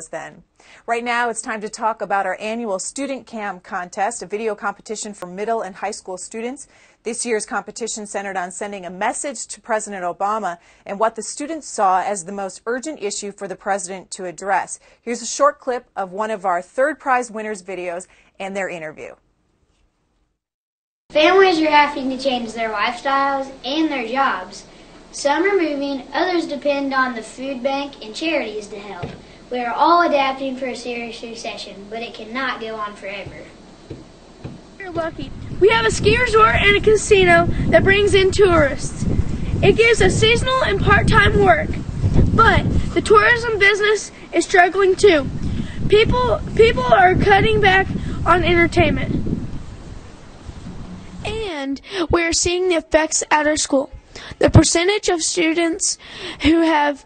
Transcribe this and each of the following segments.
Then. Right now it's time to talk about our annual StudentCam contest, a video competition for middle and high school students. This year's competition centered on sending a message to President Obama and what the students saw as the most urgent issue for the president to address. Here's a short clip of one of our third prize winners' videos and their interview. Families are having to change their lifestyles and their jobs. Some are moving, others depend on the food bank and charities to help. We are all adapting for a serious recession, but it cannot go on forever. We're lucky. We have a ski resort and a casino that brings in tourists. It gives us seasonal and part-time work, but the tourism business is struggling too. People are cutting back on entertainment. And we're seeing the effects at our school. The percentage of students who have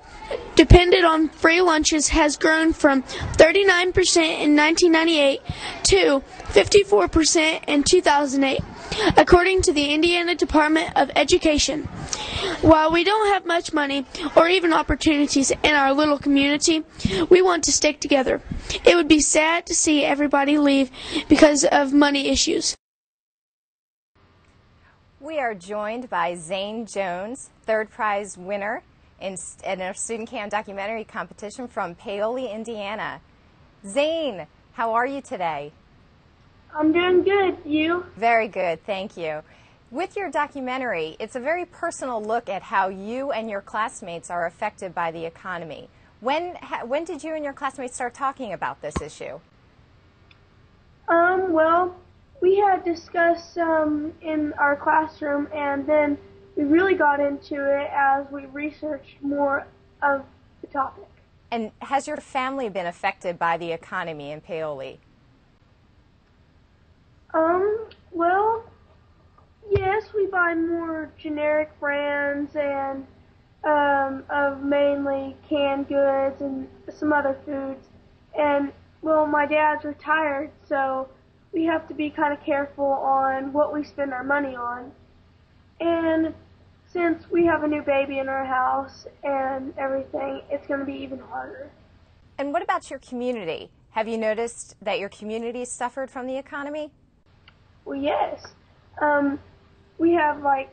depended on free lunches has grown from 39% in 1998 to 54% in 2008, according to the Indiana Department of Education. While we don't have much money or even opportunities in our little community, we want to stick together. It would be sad to see everybody leave because of money issues. We are joined by Zane Jones, third prize winner in our StudentCam documentary competition from Paoli, Indiana. Zane, how are you today? I'm doing good. You? Very good, thank you. With your documentary, it's a very personal look at how you and your classmates are affected by the economy. When did you and your classmates start talking about this issue? Well, we had discussed in our classroom, and then we really got into it as we researched more of the topic. And has your family been affected by the economy in Paoli? Well, yes, we buy more generic brands and of mainly canned goods and some other foods. And, well, my dad's retired, so we have to be kind of careful on what we spend our money on. And since we have a new baby in our house and everything, it's going to be even harder. And what about your community? Have you noticed that your community suffered from the economy? Well, yes. We have like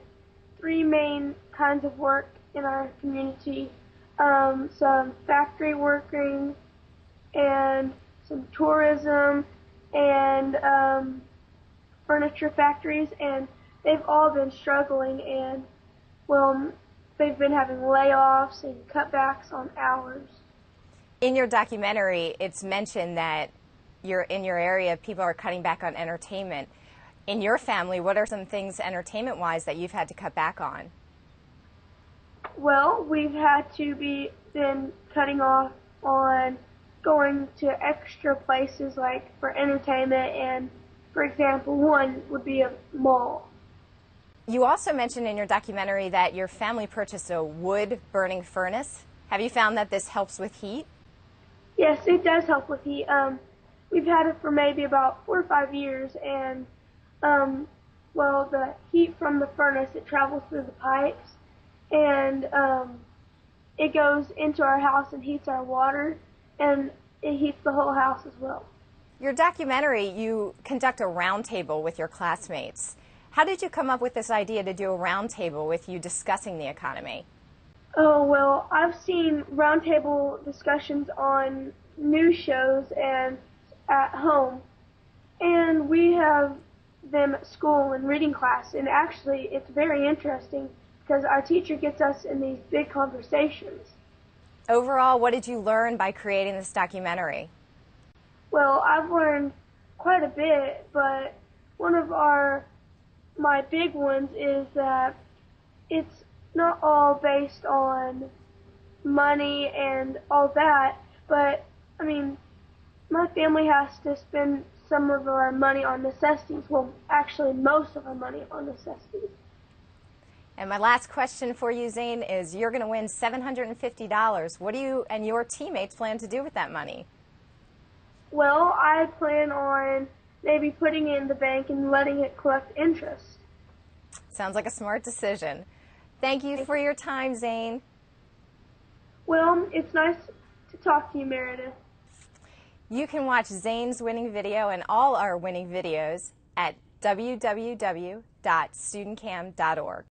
three main kinds of work in our community. Some factory working and some tourism and furniture factories, and they've all been struggling, and well, they've been having layoffs and cutbacks on hours. In your documentary, it's mentioned that in your area, people are cutting back on entertainment. In your family, what are some things entertainment-wise that you've had to cut back on? Well, we've had to been cutting off on going to extra places like for entertainment, and for example, one would be a mall. You also mentioned in your documentary that your family purchased a wood-burning furnace. Have you found that this helps with heat? Yes, it does help with heat. We've had it for maybe about 4 or 5 years, and well, the heat from the furnace, it travels through the pipes, and it goes into our house and heats our water, and it heats the whole house as well. Your documentary, you conduct a roundtable with your classmates. How did you come up with this idea to do a roundtable with you discussing the economy? Oh, well, I've seen roundtable discussions on news shows and at home, and we have them at school in reading class, and actually it's very interesting because our teacher gets us in these big conversations. Overall, what did you learn by creating this documentary? Well, I've learned quite a bit, but one of my big ones is that it's not all based on money and all that, but I mean, my family has to spend some of our money on necessities. Well, actually, most of our money on necessities. And my last question for you, Zane, is you're going to win $750. What do you and your teammates plan to do with that money? Well, I plan on maybe putting it in the bank and letting it collect interest. Sounds like a smart decision. Thank you for your time, Zane. Well, it's nice to talk to you, Meredith. You can watch Zane's winning video and all our winning videos at www.studentcam.org.